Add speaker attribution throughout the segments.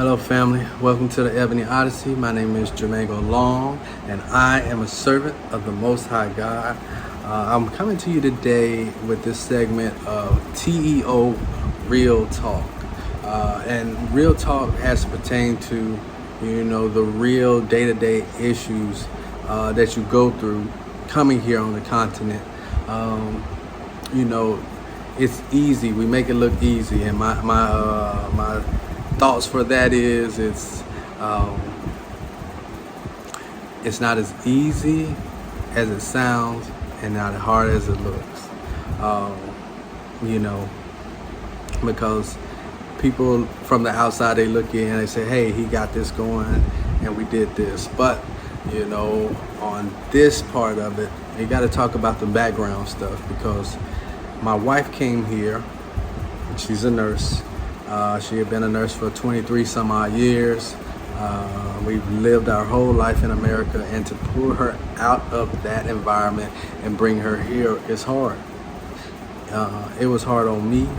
Speaker 1: Hello family, welcome to the Ebony Odyssey. My name is Jermaine Long and I am a servant of the Most High God. I'm coming to you today with this segment of TEO Real Talk. And Real Talk has to pertain to, the real day-to-day issues that you go through coming here on the continent. It's easy. We make it look easy, and my thoughts for that is it's not as easy as it sounds and not as hard as it looks. Because people from the outside, they look in and they say, hey, he got this going and we did this. But on this part of it, you got to talk about the background stuff, because my wife came here. She's a nurse. She had been a nurse for 23 some odd years. We've lived our whole life in America, and to pull her out of that environment and bring her here is hard. It was hard on me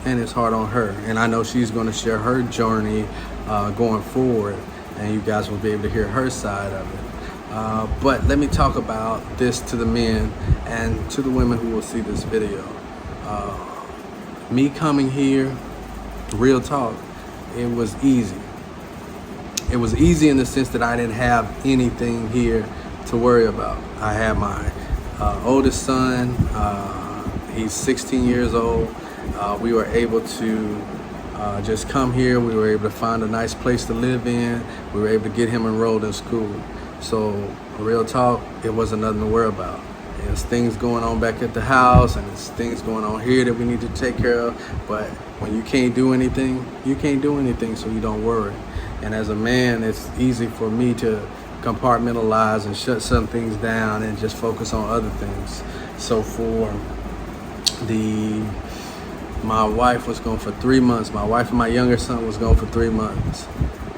Speaker 1: and it's hard on her. And I know she's going to share her journey going forward, and you guys will be able to hear her side of it. But let me talk about this to the men and to the women who will see this video. Me coming here, real talk, it was easy. It was easy in the sense that I didn't have anything here to worry about. I had my oldest son, he's 16 years old. We were able to just come here. We were able to find a nice place to live in. We were able to get him enrolled in school. So real talk, it wasn't nothing to worry about. There's things going on back at the house, and there's things going on here that we need to take care of. But when you can't do anything, you can't do anything, so you don't worry. And as a man, it's easy for me to compartmentalize and shut some things down and just focus on other things. So for my wife was gone for 3 months. My wife and my younger son was gone for 3 months.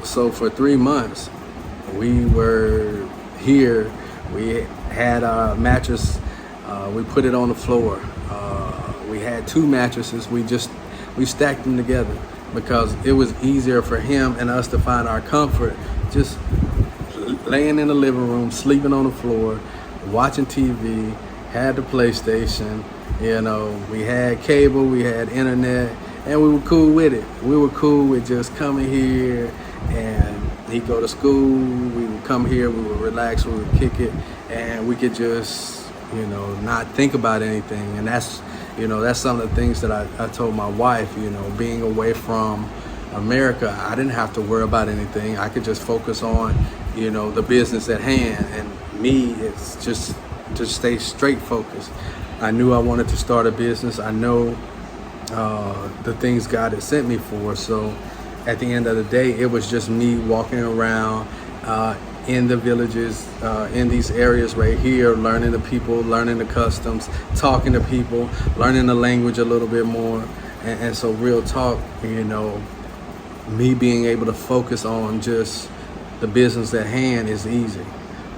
Speaker 1: So for 3 months, we were here. We had our mattress, we put it on the floor. We had 2 mattresses. We stacked them together because it was easier for him and us to find our comfort just laying in the living room, sleeping on the floor, watching TV, had the PlayStation, we had cable, we had internet, and we were cool with it. We were cool with just coming here, and he'd go to school, we would come here, we would relax, we would kick it, and we could just, not think about anything. And that's some of the things that I told my wife, being away from America, I didn't have to worry about anything. I could just focus on, the business at hand. And me, it's just to stay straight focused. I knew I wanted to start a business. I know the things God had sent me for. So at the end of the day, it was just me walking around in the villages, in these areas right here, learning the people, learning the customs, talking to people, learning the language a little bit more. And so real talk, me being able to focus on just the business at hand is easy.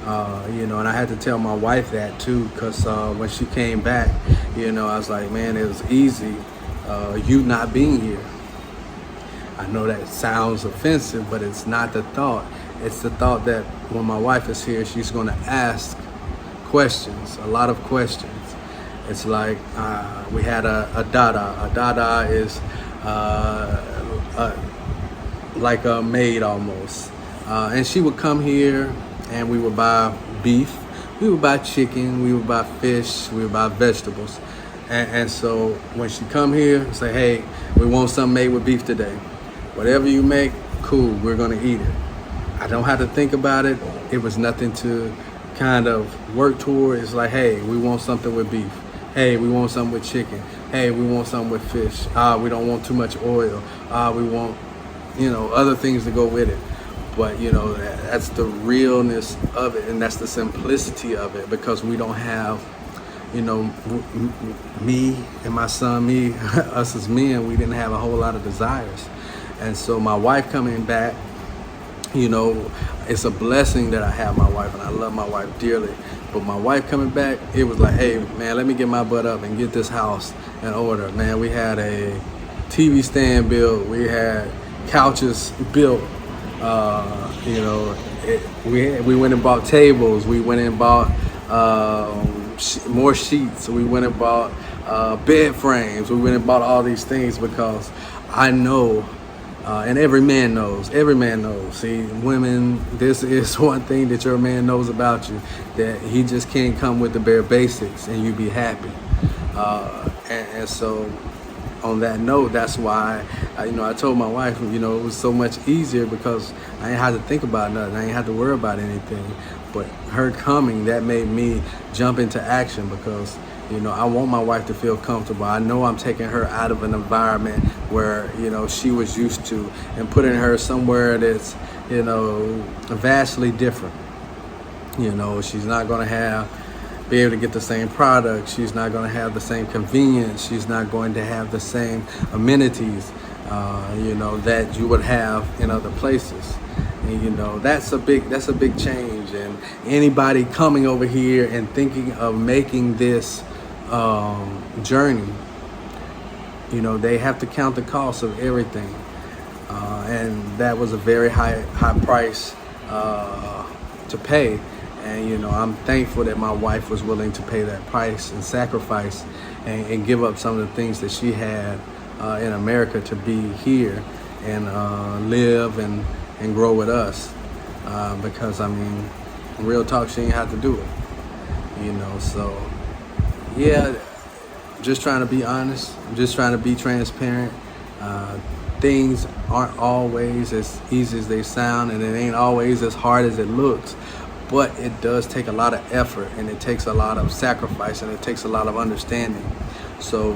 Speaker 1: And I had to tell my wife that too, because when she came back, I was like, man, it was easy you not being here. I know that sounds offensive, but it's not the thought. It's the thought that when my wife is here, she's going to ask questions, a lot of questions. It's like we had a dada. A dada is like a maid almost. And she would come here and we would buy beef, we would buy chicken, we would buy fish, we would buy vegetables. And so when she come here, say, hey, we want something made with beef today. Whatever you make, cool, we're gonna eat it. I don't have to think about it. It was nothing to kind of work toward. It's like, hey, we want something with beef. Hey, we want something with chicken. Hey, we want something with fish. We don't want too much oil. We want, other things to go with it. But, that's the realness of it, and that's the simplicity of it, because we don't have, me and my son, us as men, we didn't have a whole lot of desires. And so my wife coming back, it's a blessing that I have my wife, and I love my wife dearly. But my wife coming back, it was like, hey, man, let me get my butt up and get this house in order. Man, we had a TV stand built. We had couches built. We went and bought tables. We went and bought more sheets. We went and bought bed frames. We went and bought all these things because I know, and every man knows. See, women, this is one thing that your man knows about you, that he just can't come with the bare basics and you be happy. And so on that note, that's why I told my wife, it was so much easier because I ain't had to think about nothing. I ain't had to worry about anything. But her coming, that made me jump into action because, I want my wife to feel comfortable. I know I'm taking her out of an environment where, she was used to and putting her somewhere that's, vastly different. She's not going to be able to get the same product. She's not going to have the same convenience. She's not going to have the same amenities, that you would have in other places. And that's a big change. And anybody coming over here and thinking of making this journey, they have to count the cost of everything. And that was a very high price to pay. And I'm thankful that my wife was willing to pay that price and sacrifice and give up some of the things that she had in America to be here and live and grow with us. Because real talk, she ain't have to do it. So yeah, just trying to be honest. I'm just trying to be transparent. Things aren't always as easy as they sound, and it ain't always as hard as it looks. But it does take a lot of effort, and it takes a lot of sacrifice, and it takes a lot of understanding. So,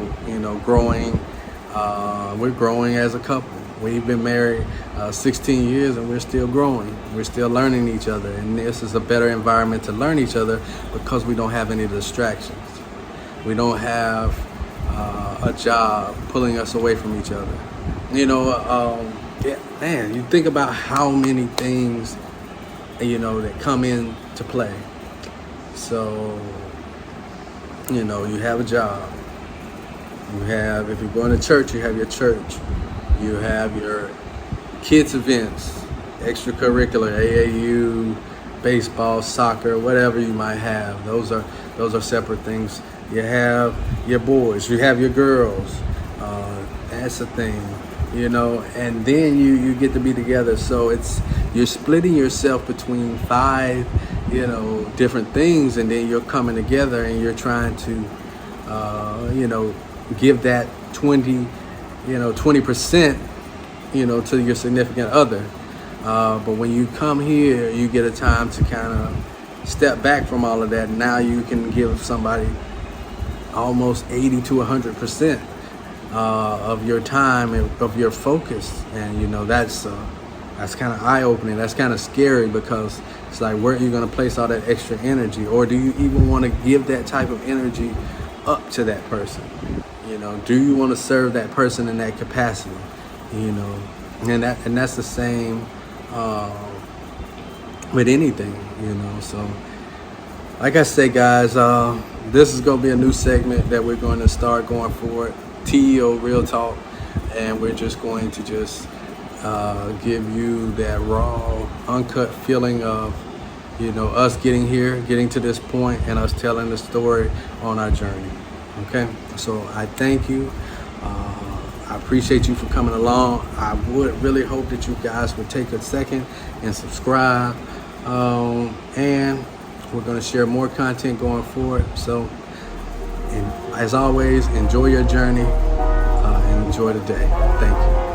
Speaker 1: growing, we're growing as a couple. We've been married 16 years, and we're still growing. We're still learning each other, and this is a better environment to learn each other because we don't have any distractions. We don't have a job pulling us away from each other. You think about how many things that come into play. So, you have a job. If you're going to church, you have your church. You have your kids' events, extracurricular, AAU, baseball, soccer, whatever you might have. Those are separate things. You have your boys, you have your girls. That's the thing. And then you get to be together. So you're splitting yourself between 5, different things, and then you're coming together and you're trying to, give that 20%, to your significant other. But when you come here, you get a time to kind of step back from all of that. Now you can give somebody almost 80 to 100%. Of your time and of your focus, and that's kind of eye-opening. That's kind of scary because it's like, where are you going to place all that extra energy, or do you even want to give that type of energy up to that person? Do you want to serve that person in that capacity? And that's the same with anything. So like I say, guys, this is going to be a new segment that we're going to start going forward. TEO Real Talk, and we're just going to give you that raw, uncut feeling of us getting here, getting to this point, and us telling the story on our journey. Okay, so I thank you. I appreciate you for coming along. I would really hope that you guys would take a second and subscribe, and we're going to share more content going forward. So, and as always, enjoy your journey and enjoy the day. Thank you.